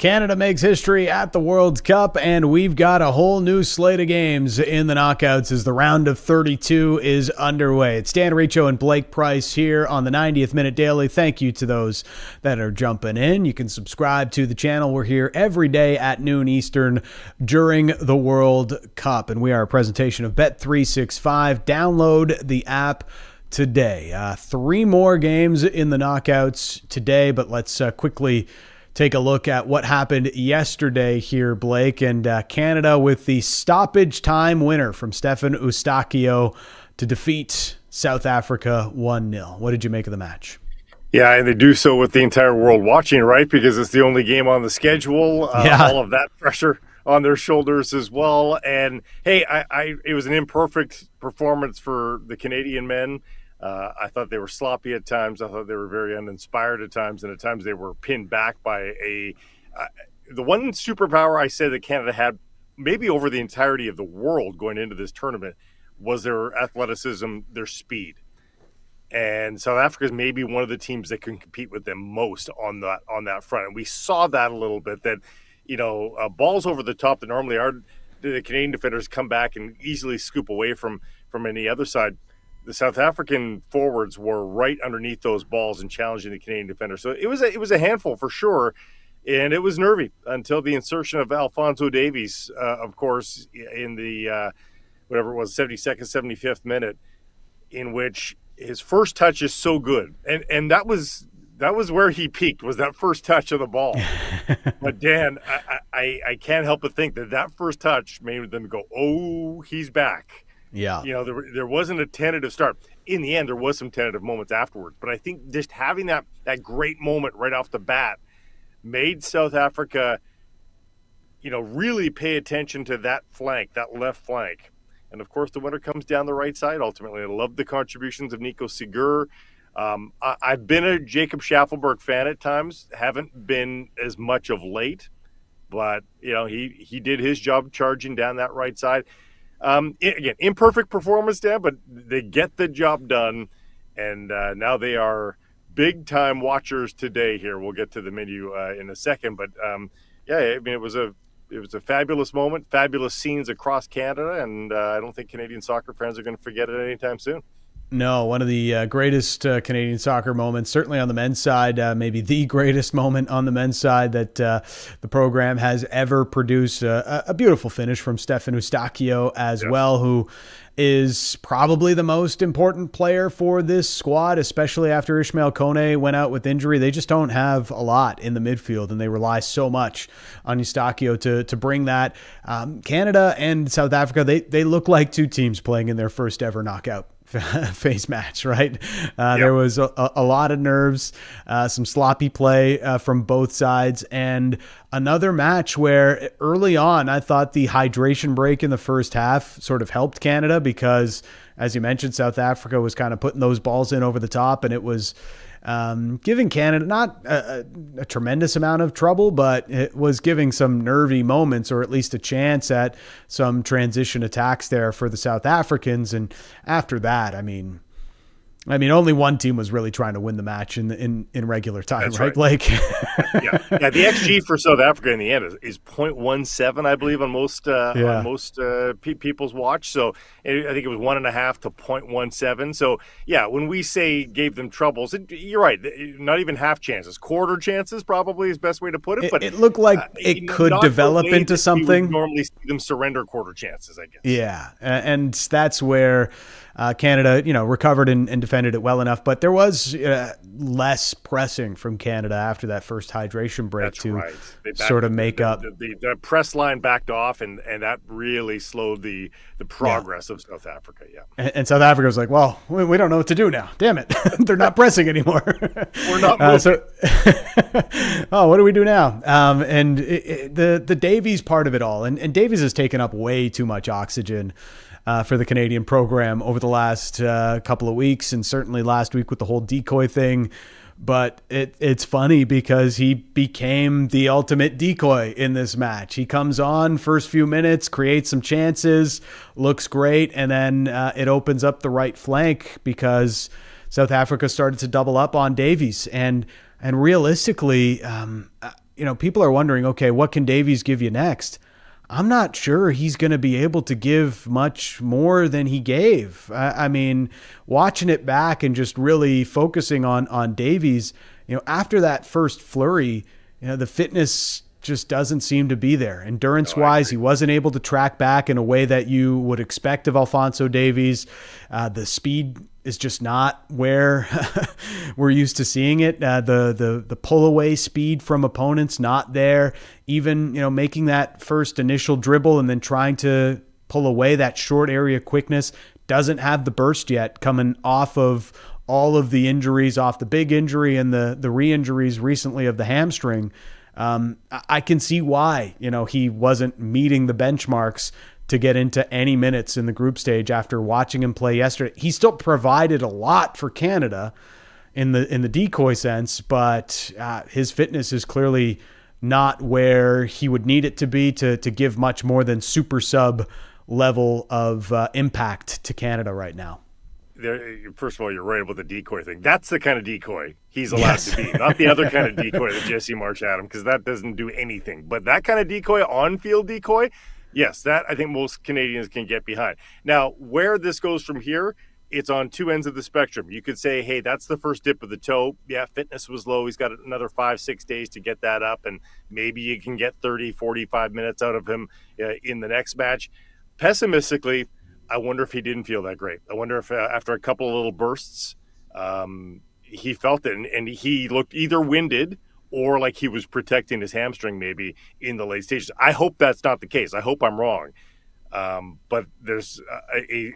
Canada makes history at the World Cup, and we've got a whole new slate of games in the knockouts as the round of 32 is underway. It's Dan Riccio and Blake Price here on the 90th Minute Daily. Thank you to those that are jumping in. You can subscribe to the channel. We're here every day at noon Eastern during the World Cup, and we are a presentation of Bet365. Download the app today. 3 more games in the knockouts today, but let's quickly take a look at what happened yesterday here, Blake, and Canada with the stoppage time winner from Stefan Eustáquio to defeat South Africa 1-0. What did you make of the match? Yeah, and they do so with the entire world watching, right? Because it's the only game on the schedule. All of that pressure on their shoulders as well. And hey, it was an imperfect performance for the Canadian men. I thought they were sloppy at times. I thought they were very uninspired at times, and at times they were pinned back by the one superpower I said that Canada had maybe over the entirety of the world going into this tournament was their athleticism, their speed. And South Africa is maybe one of the teams that can compete with them most on that front. And we saw that a little bit, that, balls over the top that normally are the Canadian defenders come back and easily scoop away from any other side. The South African forwards were right underneath those balls and challenging the Canadian defender. So it was a handful for sure, and it was nervy until the insertion of Alphonso Davies, of course, in the whatever it was, 72nd, 75th minute, in which his first touch is so good, and that was where he peaked, was that first touch of the ball. But Dan, I can't help but think that first touch made them go, "Oh, he's back." Yeah. There wasn't a tentative start. In the end, there was some tentative moments afterwards. But I think just having that great moment right off the bat made South Africa, really pay attention to that flank, that left flank. And, of course, the winner comes down the right side, ultimately. I love the contributions of Nico Segur. I've been a Jacob Schaffelberg fan at times. Haven't been as much of late. But, he did his job charging down that right side. Again, imperfect performance, Dan, but they get the job done, and now they are big-time watchers today here. We'll get to the menu in a second, but it was a fabulous moment, fabulous scenes across Canada, and I don't think Canadian soccer fans are going to forget it anytime soon. No, one of the greatest Canadian soccer moments, certainly on the men's side, maybe the greatest moment on the men's side that the program has ever produced. A beautiful finish from Stefan Eustáquio as well, who is probably the most important player for this squad, especially after Ismail Kone went out with injury. They just don't have a lot in the midfield, and they rely so much on Eustáquio to bring that. Canada and South Africa, they look like two teams playing in their first ever knockout phase match, right? There was a lot of nerves, some sloppy play from both sides, and another match where early on I thought the hydration break in the first half sort of helped Canada because, as you mentioned, South Africa was kind of putting those balls in over the top, and it was giving Canada not a tremendous amount of trouble, but it was giving some nervy moments, or at least a chance at some transition attacks there for the South Africans. And after that, I mean, only one team was really trying to win the match in regular time. That's right, Blake? Yeah. The XG for South Africa in the end is 0.17, I believe, on most people's watch. So I think it was 1.5 to 0.17. So yeah, when we say gave them troubles, you're right. Not even half chances, quarter chances probably is the best way to put it. But it looked like it could develop into something. We would normally see them surrender quarter chances, I guess. Yeah, and that's where Canada, recovered and defended it well enough, but there was less pressing from Canada after that first hydration break sort of make up. The press line backed off, and that really slowed the progress of South Africa. Yeah, and South Africa was like, well, we don't know what to do now. Damn it, they're not pressing anymore. We're not moving. What do we do now? And the Davies part of it all, and Davies has taken up way too much oxygen for the Canadian program over the last couple of weeks, and certainly last week with the whole decoy thing. But it's funny because he became the ultimate decoy in this match. He comes on first few minutes, creates some chances, looks great, and then it opens up the right flank because South Africa started to double up on Davies. And realistically, people are wondering, okay, what can Davies give you next? I'm not sure he's going to be able to give much more than he gave. I mean, watching it back and just really focusing on Davies, after that first flurry, the fitness just doesn't seem to be there. Endurance-wise, he wasn't able to track back in a way that you would expect of Alphonso Davies. The speed is just not where we're used to seeing it. The pull-away speed from opponents, not there. Even, making that first initial dribble and then trying to pull away, that short area quickness, doesn't have the burst yet, coming off of all of the injuries, off the big injury and the re-injuries recently of the hamstring. I can see why, he wasn't meeting the benchmarks to get into any minutes in the group stage after watching him play yesterday. He still provided a lot for Canada in the decoy sense, but his fitness is clearly not where he would need it to be to give much more than super sub level of impact to Canada right now. First of all, you're right about the decoy thing. That's the kind of decoy he's allowed to be, not the other kind of decoy that Jesse Marsch had him, because that doesn't do anything. But that kind of decoy, on-field decoy, yes, that I think most Canadians can get behind. Now, where this goes from here, it's on two ends of the spectrum. You could say, hey, that's the first dip of the toe. Yeah, fitness was low. He's got another 5-6 days to get that up, and maybe you can get 30, 45 minutes out of him in the next match. Pessimistically, I wonder if he didn't feel that great. I wonder if after a couple of little bursts, he felt it, and he looked either winded or like he was protecting his hamstring maybe in the late stages. I hope that's not the case. I hope I'm wrong. But there's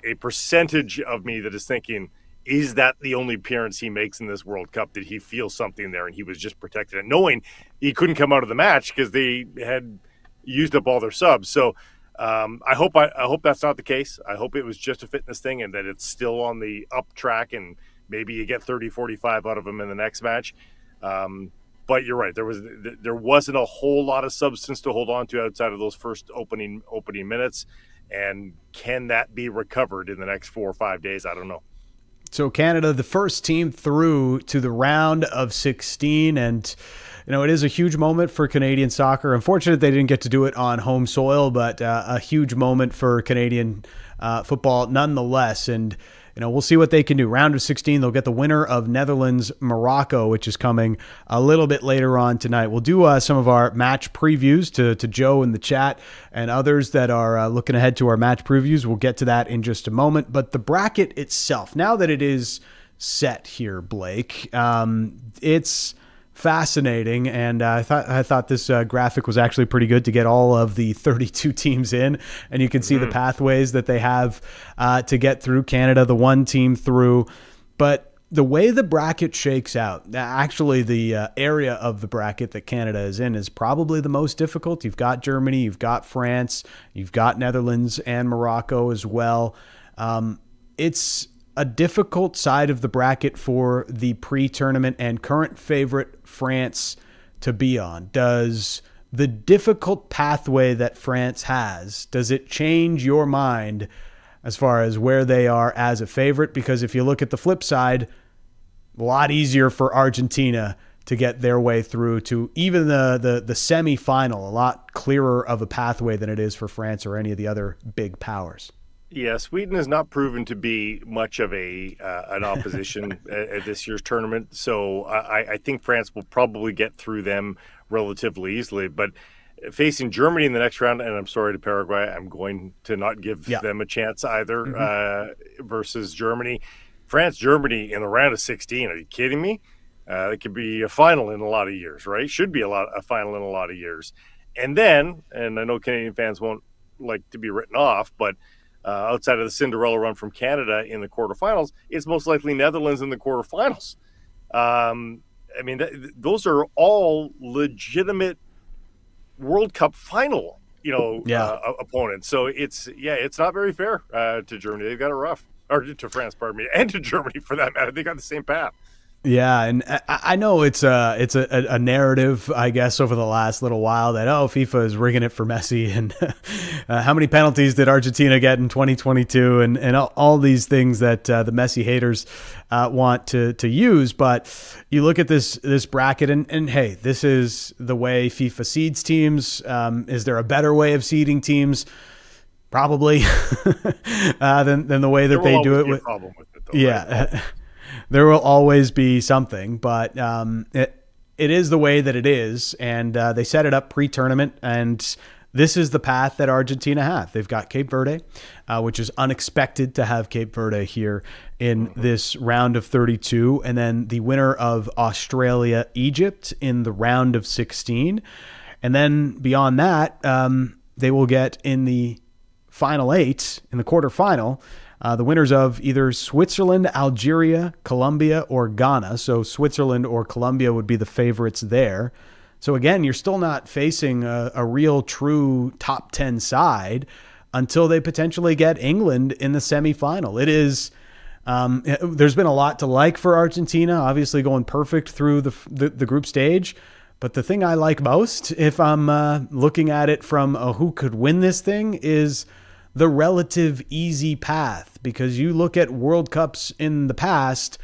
a percentage of me that is thinking, is that the only appearance he makes in this World Cup? Did he feel something there and he was just protected? And knowing he couldn't come out of the match because they had used up all their subs. So I hope that's not the case. I hope it was just a fitness thing and that it's still on the up track and maybe you get 30, 45 out of him in the next match. But you're right. There wasn't a whole lot of substance to hold on to outside of those first opening minutes. And can that be recovered in the next 4 or 5 days? I don't know. So Canada, the first team through to the round of 16, and it is a huge moment for Canadian soccer. Unfortunately, they didn't get to do it on home soil, but a huge moment for Canadian football nonetheless. And we'll see what they can do. Round of 16, they'll get the winner of Netherlands-Morocco, which is coming a little bit later on tonight. We'll do some of our match previews to Joe in the chat and others that are looking ahead to our match previews. We'll get to that in just a moment. But the bracket itself, now that it is set here, Blake, it's fascinating, and I thought this graphic was actually pretty good to get all of the 32 teams in, and you can see the pathways that they have to get through. Canada, the one team through, but the way the bracket shakes out, actually the area of the bracket that Canada is in is probably the most difficult. You've got Germany, you've got France, you've got Netherlands and Morocco as well. It's a difficult side of the bracket for the pre-tournament and current favorite France to be on. Does the difficult pathway that France has, does it change your mind as far as where they are as a favorite? Because if you look at the flip side, a lot easier for Argentina to get their way through to even the semi-final, a lot clearer of a pathway than it is for France or any of the other big powers. Yeah, Sweden has not proven to be much of an opposition at this year's tournament, so I think France will probably get through them relatively easily. But facing Germany in the next round, and I'm sorry to Paraguay, I'm going to not give them a chance either versus Germany. France-Germany in the round of 16, are you kidding me? It could be a final in a lot of years, right? Should be a final in a lot of years. And then, and I know Canadian fans won't like to be written off, but outside of the Cinderella run from Canada in the quarterfinals, it's most likely Netherlands in the quarterfinals. Those are all legitimate World Cup final, opponents. So it's not very fair to Germany. They've got it rough, or to France, pardon me, and to Germany for that matter. They got the same path. Yeah, and I know it's a narrative, I guess, over the last little while that FIFA is rigging it for Messi, and how many penalties did Argentina get in 2022, and all these things that the Messi haters want to use. But you look at this bracket, and hey, this is the way FIFA seeds teams. Is there a better way of seeding teams? Probably than the way that they do it. Problem with it, though, yeah. Right? There will always be something, but it is the way that it is, and they set it up pre-tournament, and this is the path that Argentina have. They've got Cape Verde, which is unexpected to have Cape Verde here in this round of 32, and then the winner of Australia-Egypt in the round of 16, and then beyond that, they will get in the final 8, in the quarterfinal, the winners of either Switzerland, Algeria, Colombia, or Ghana. So Switzerland or Colombia would be the favorites there. So again, you're still not facing a real true top 10 side until they potentially get England in the semifinal. It is, there's been a lot to like for Argentina, obviously going perfect through the group stage. But the thing I like most, if I'm looking at it from who could win this thing, is the relative easy path, because you look at World Cups in the past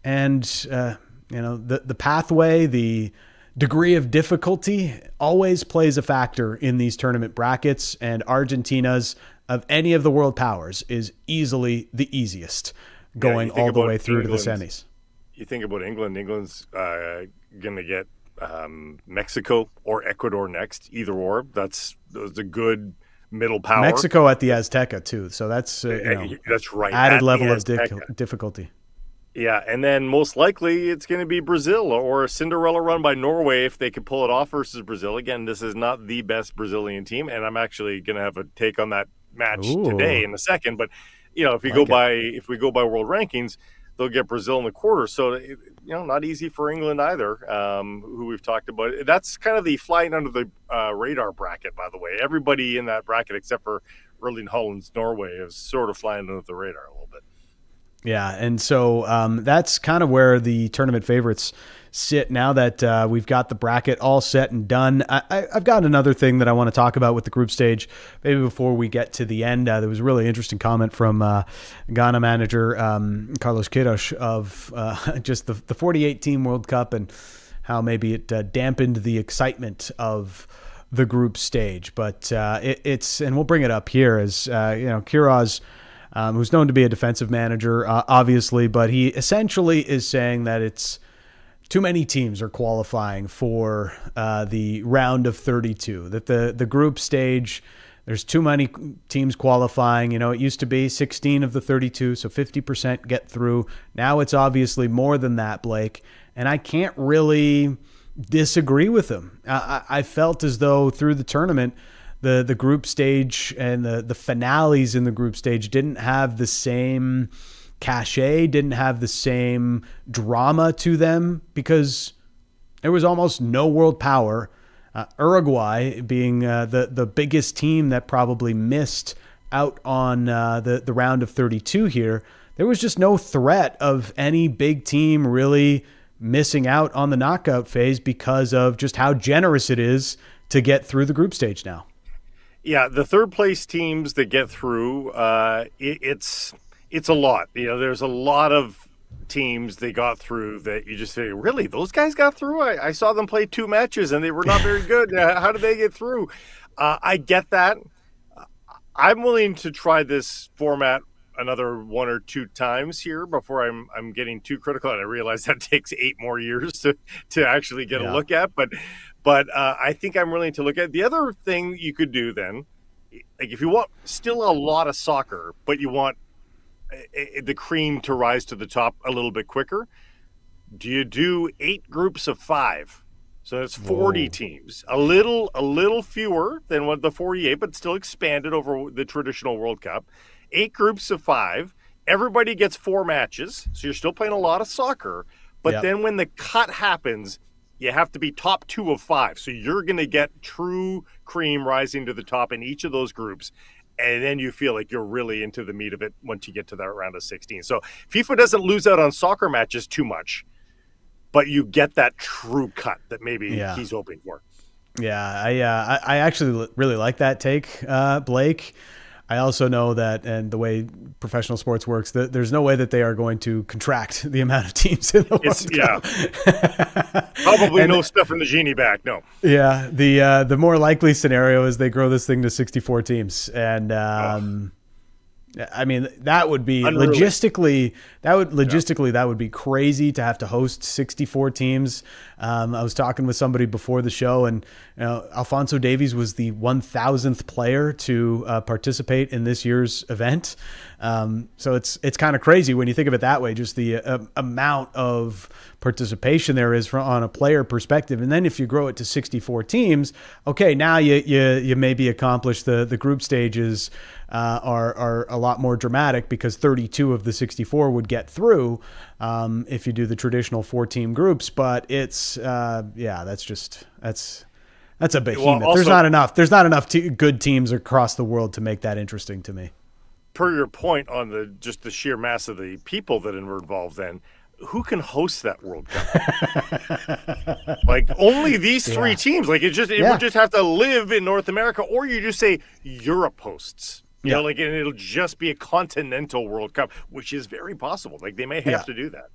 and, the pathway, the degree of difficulty always plays a factor in these tournament brackets, and Argentina's, of any of the world powers, is easily the easiest going all the way through to the semis. You think about England. England's going to get Mexico or Ecuador next, either or. That's a good middle power. Mexico at the Azteca too, so that's that's right, added level of difficulty. Yeah, and then most likely it's going to be Brazil or a Cinderella run by Norway if they can pull it off versus Brazil. Again, this is not the best Brazilian team, and I'm actually going to have a take on that match today in a second. But if we go by world rankings, they'll get Brazil in the quarter. So not easy for England either, who we've talked about. That's kind of the flying under the radar bracket, by the way. Everybody in that bracket except for Erling Haaland's Norway is sort of flying under the radar a little bit. Yeah, and so that's kind of where the tournament favorites sit now that we've got the bracket all set and done. I've got another thing that I want to talk about with the group stage, maybe before we get to the end. There was a really interesting comment from Ghana manager Carlos Queiroz of just the 48-team World Cup and how maybe it dampened the excitement of the group stage. But it's, and we'll bring it up here, as Queiroz, who's known to be a defensive manager, obviously, but he essentially is saying that it's too many teams are qualifying for the round of 32, that the group stage, there's too many teams qualifying. It used to be 16 of the 32, so 50% get through. Now it's obviously more than that, Blake, and I can't really disagree with him. I felt as though through the tournament, the group stage and the finales in the group stage didn't have the same cachet, didn't have the same drama to them, because there was almost no world power. Uruguay being the biggest team that probably missed out on the round of 32 here. There was just no threat of any big team really missing out on the knockout phase because of just how generous it is to get through the group stage now. Yeah, the third place teams that get through, it's a lot. There's a lot of teams that got through that you just say, really, those guys got through? I saw them play 2 matches and they were not very good. How did they get through? I get that. I'm willing to try this format another 1 or 2 times here before I'm getting too critical. And I realize that takes 8 more years to actually get a look at. But I think I'm willing to look at. The other thing you could do then, like if you want still a lot of soccer, but you want the cream to rise to the top a little bit quicker, do you do 8 groups of 5? So that's 40 teams, a little fewer than what the 48, but still expanded over the traditional World Cup. 8 groups of 5. Everybody gets 4 matches, so you're still playing a lot of soccer. But then when the cut happens, you have to be top 2 of 5. So you're going to get true cream rising to the top in each of those groups. And then you feel like you're really into the meat of it once you get to that round of 16. So FIFA doesn't lose out on soccer matches too much. but you get that true cut that maybe he's hoping for. Yeah, I actually really like that take, Blake. I also know that, and the way professional sports works, that there's no way that they are going to contract the amount of teams in the World Cup. Probably no stuff in the genie bag. No. Yeah, the more likely scenario is they grow this thing to 64 teams, and I mean, that would be unruly. Logistically, that would be crazy to have to host 64 teams. I was talking with somebody before the show, and Alphonso Davies was the 1,000th player to participate in this year's event. So it's kind of crazy when you think of it that way, just the amount of participation there is on a player perspective. And then if you grow it to 64 teams, okay, now you maybe accomplish the group stages are a lot more dramatic, because 32 of the 64 would get through if you do the traditional 4-team groups. But it's that's a behemoth. Well, also, there's not enough good teams across the world to make that interesting to me. Per your point on the sheer mass of the people that are involved, then who can host that World Cup? Like, only these 3 teams. Like, it would just have to live in North America, or you just say Europe hosts. You know, like, and it'll just be a continental World Cup, which is very possible. Like, they may have to do that.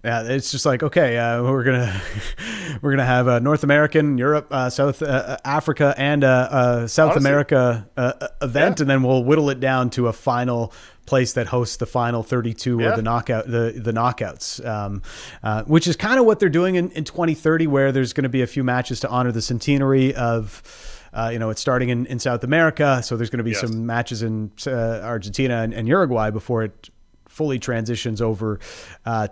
Yeah, it's just like, okay, we're gonna have North American, Europe, South Africa, and South America event, and then we'll whittle it down to a final place that hosts the final 32 or the knockouts, which is kind of what they're doing in 2030, where there's going to be a few matches to honor the centenary of. It's starting in South America, so there's going to be some matches in Argentina and Uruguay before it fully transitions over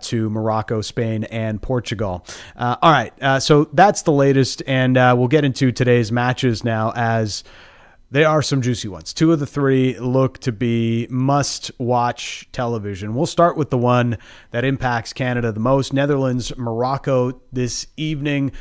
to Morocco, Spain, and Portugal. All right, so that's the latest, and we'll get into today's matches now, as they are some juicy ones. 2 of the 3 look to be must-watch television. We'll start with the one that impacts Canada the most, Netherlands, Morocco this evening.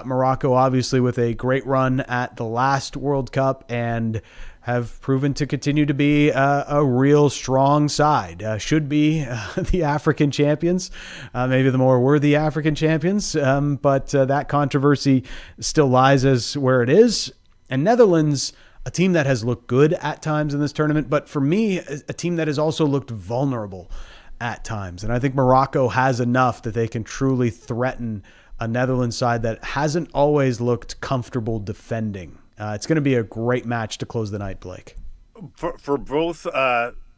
Morocco, obviously, with a great run at the last World Cup, and have proven to continue to be a real strong side. Should be the African champions, maybe the more worthy African champions, but that controversy still lies as where it is. And Netherlands, a team that has looked good at times in this tournament, but for me, a team that has also looked vulnerable at times. And I think Morocco has enough that they can truly threaten a Netherlands side that hasn't always looked comfortable defending. It's going to be a great match to close the night, Blake. For both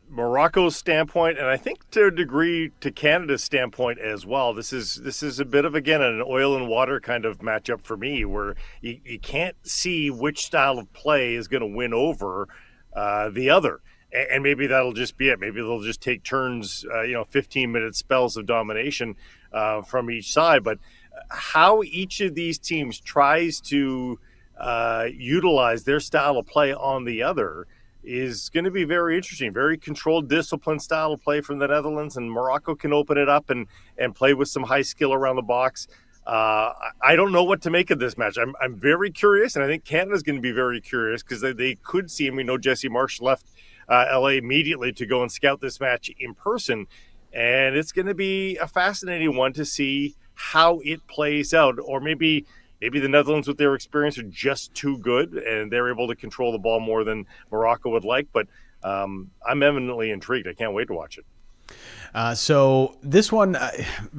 Morocco's standpoint, and I think to a degree to Canada's standpoint as well, this is a bit of, again, an oil and water kind of matchup for me, where you can't see which style of play is going to win over the other. And maybe that'll just be it. Maybe they'll just take turns, 15-minute spells of domination from each side. But how each of these teams tries to utilize their style of play on the other is going to be very interesting. Very controlled, disciplined style of play from the Netherlands, and Morocco can open it up and play with some high skill around the box. I don't know what to make of this match. I'm very curious, and I think Canada's going to be very curious, because they could see, and we know Jesse Marsch left LA immediately to go and scout this match in person, and it's going to be a fascinating one to see how it plays out. Or maybe the Netherlands, with their experience, are just too good and they're able to control the ball more than Morocco would like. But I'm eminently intrigued. I can't wait to watch it. So this one,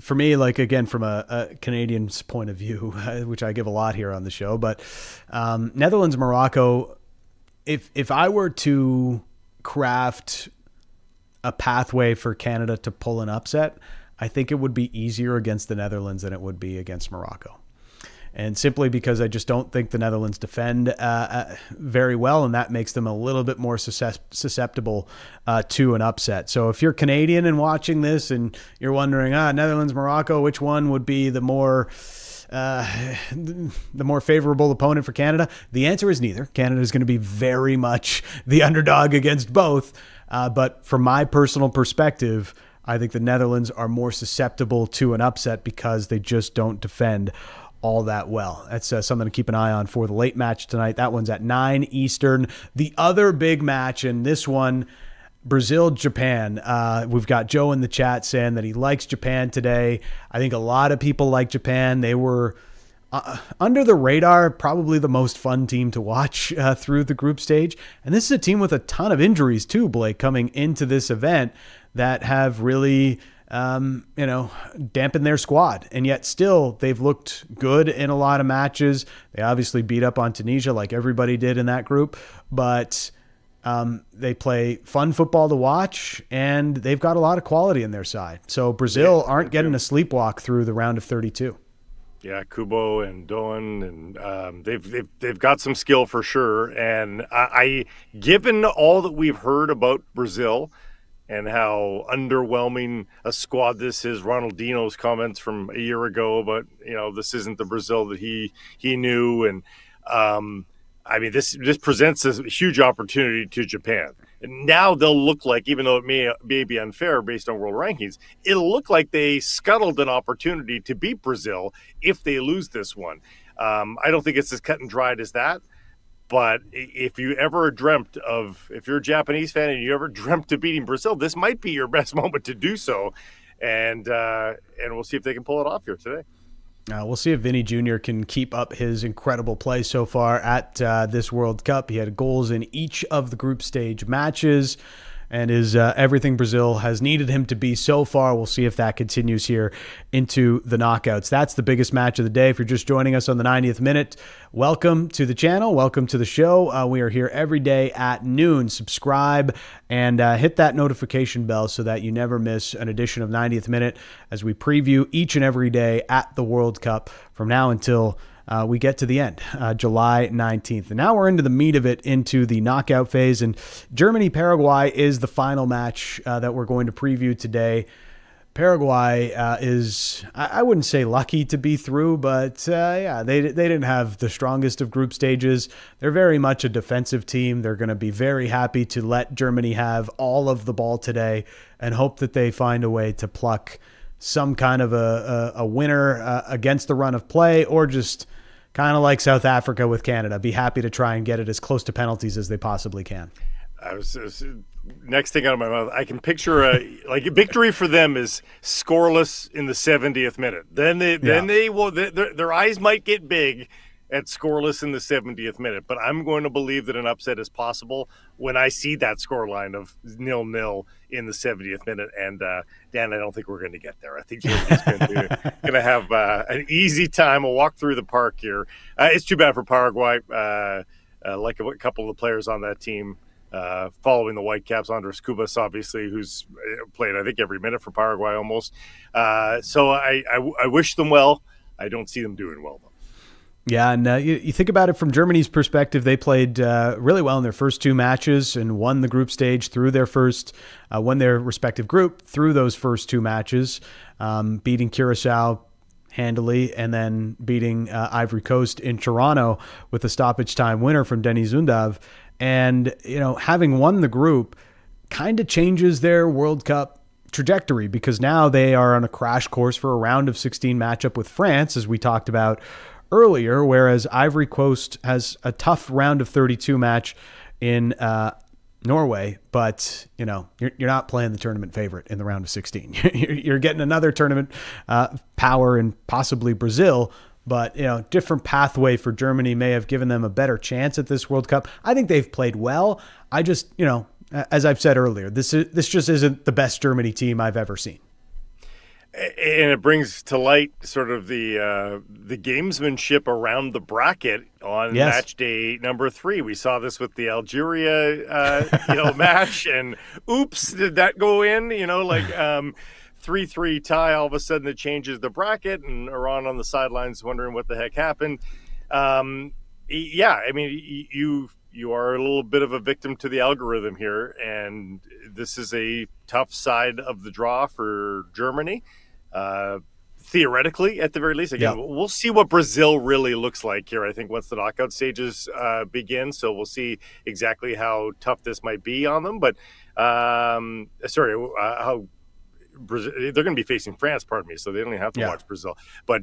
for me, like, again, from a Canadian's point of view, which I give a lot here on the show, but Netherlands, Morocco, if I were to craft a pathway for Canada to pull an upset, I think it would be easier against the Netherlands than it would be against Morocco. And simply because I just don't think the Netherlands defend very well, and that makes them a little bit more susceptible to an upset. So if you're Canadian and watching this and you're wondering, Netherlands, Morocco, which one would be the more favorable opponent for Canada? The answer is neither. Canada is going to be very much the underdog against both. But from my personal perspective, I think the Netherlands are more susceptible to an upset because they just don't defend all that well. That's something to keep an eye on for the late match tonight. That one's at 9 Eastern. The other big match, and this one Brazil, Japan. We've got Joe in the chat saying that he likes Japan today. I think a lot of people like Japan. They were under the radar, probably the most fun team to watch through the group stage. And this is a team with a ton of injuries too, Blake, coming into this event that have really, dampened their squad. And yet still they've looked good in a lot of matches. They obviously beat up on Tunisia like everybody did in that group, but they play fun football to watch, and they've got a lot of quality in their side. So Brazil aren't getting a sleepwalk through the round of 32. Yeah, Kubo and Doan, and they've got some skill for sure. And I given all that we've heard about Brazil and how underwhelming a squad this is, Ronaldinho's comments from a year ago, but this isn't the Brazil that he knew, and this presents a huge opportunity to Japan. And now they'll look like, even though it may be unfair based on world rankings, it'll look like they scuttled an opportunity to beat Brazil if they lose this one. I don't think it's as cut and dried as that. But if you're a Japanese fan and you ever dreamt of beating Brazil, this might be your best moment to do so. And we'll see if they can pull it off here today. We'll see if Vinny Jr. can keep up his incredible play so far at this World Cup. He had goals in each of the group stage matches and is everything Brazil has needed him to be so far. We'll see if that continues here into the knockouts. That's the biggest match of the day. If you're just joining us on the 90th minute, welcome to the channel. Welcome to the show. We are here every day at noon. Subscribe and hit that notification bell so that you never miss an edition of 90th Minute as we preview each and every day at the World Cup from now until we get to the end, July 19th. And now we're into the meat of it, into the knockout phase. And Germany-Paraguay is the final match that we're going to preview today. Paraguay is, I wouldn't say lucky to be through, but they didn't have the strongest of group stages. They're very much a defensive team. They're going to be very happy to let Germany have all of the ball today and hope that they find a way to pluck some kind of a winner against the run of play, or just kind of like South Africa with Canada, be happy to try and get it as close to penalties as they possibly can. Next thing out of my mouth, I can picture a victory for them is scoreless in the 70th minute. Then they will, their eyes might get big at scoreless in the 70th minute, but I'm going to believe that an upset is possible when I see that scoreline of 0-0 in the 70th minute. And Dan, I don't think we're going to get there. I think Germany's going to have an easy time, a walk through the park here. It's too bad for Paraguay. Like a couple of the players on that team, following the Whitecaps, Andres Cubas, obviously, who's played, I think, every minute for Paraguay almost. So I wish them well. I don't see them doing well, though. Yeah, and you think about it from Germany's perspective, they played really well in their first two matches and won the group stage through won their respective group through those first two matches, beating Curacao handily and then beating Ivory Coast in Toronto with a stoppage time winner from Denis Zundav. And, having won the group kind of changes their World Cup trajectory, because now they are on a crash course for a round of 16 matchup with France, as we talked about earlier, whereas Ivory Coast has a tough round of 32 match in Norway, but you're not playing the tournament favorite in the round of 16. You're getting another tournament power and possibly Brazil, but different pathway for Germany may have given them a better chance at this World Cup. I think they've played well. I just, as I've said earlier, this just isn't the best Germany team I've ever seen. And it brings to light sort of the gamesmanship around the bracket on match day number 3. We saw this with the Algeria match, and oops, did that go in? 3-3 tie. All of a sudden, it changes the bracket, and Iran on the sidelines wondering what the heck happened. You are a little bit of a victim to the algorithm here, and this is a tough side of the draw for Germany. Theoretically, at the very least, again, we'll see what Brazil really looks like here. I think once the knockout stages begin, so we'll see exactly how tough this might be on them. But how Brazil, they're going to be facing France. Pardon me, so they don't even have to watch Brazil. But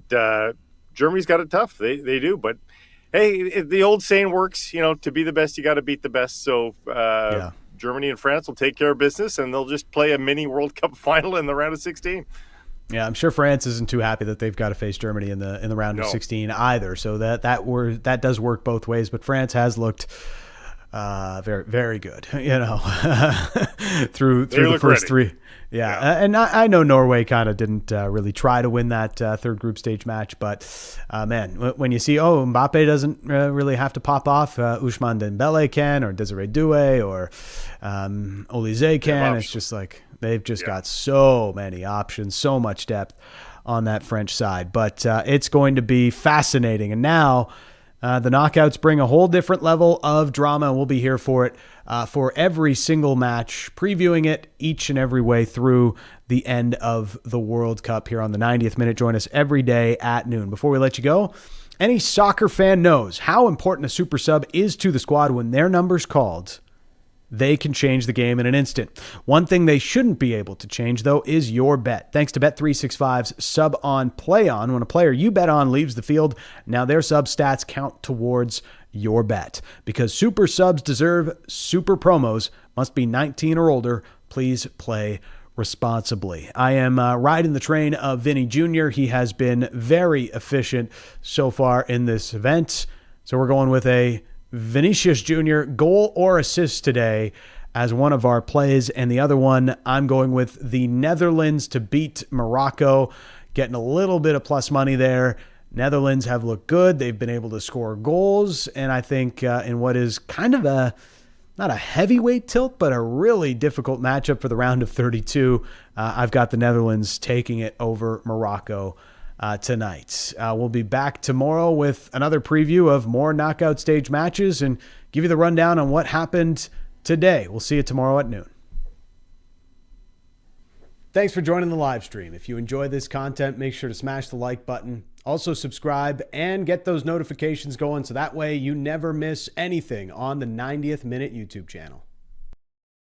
Germany's got it tough. They do. But hey, the old saying works. To be the best, you got to beat the best. So Germany and France will take care of business, and they'll just play a mini World Cup final in the round of 16. Yeah, I'm sure France isn't too happy that they've got to face Germany in the round of 16 either. So that does work both ways. But France has looked very, very good, through the first three. Yeah. And I know Norway kind of didn't really try to win that third group stage match, but man, when you see, Mbappe doesn't really have to pop off, Ousmane Dembele can, or Desiree Doué, or Olise can. It's just like they've just got so many options, so much depth on that French side. But it's going to be fascinating. And now the knockouts bring a whole different level of drama, and we'll be here for it for every single match, previewing it each and every way through the end of the World Cup here on the 90th Minute. Join us every day at noon. Before we let you go, any soccer fan knows how important a super sub is to the squad. When their number's called, they can change the game in an instant. One thing they shouldn't be able to change, though, is your bet. Thanks to Bet365's sub on play on, when a player you bet on leaves the field, now their sub stats count towards your bet. Because super subs deserve super promos. Must be 19 or older. Please play responsibly. I am riding the train of Vinny Jr. He has been very efficient so far in this event. So we're going with a Vinicius Jr. goal or assist today as one of our plays. And the other one, I'm going with the Netherlands to beat Morocco, getting a little bit of plus money there. Netherlands have looked good. They've been able to score goals. And I think in what is kind of not a heavyweight tilt, but a really difficult matchup for the round of 32, I've got the Netherlands taking it over Morocco tonight. We'll be back tomorrow with another preview of more knockout stage matches and give you the rundown on what happened today. We'll see you tomorrow at noon. Thanks for joining the live stream. If you enjoy this content, make sure to smash the like button. Also subscribe and get those notifications going so that way you never miss anything on the 90th Minute YouTube channel.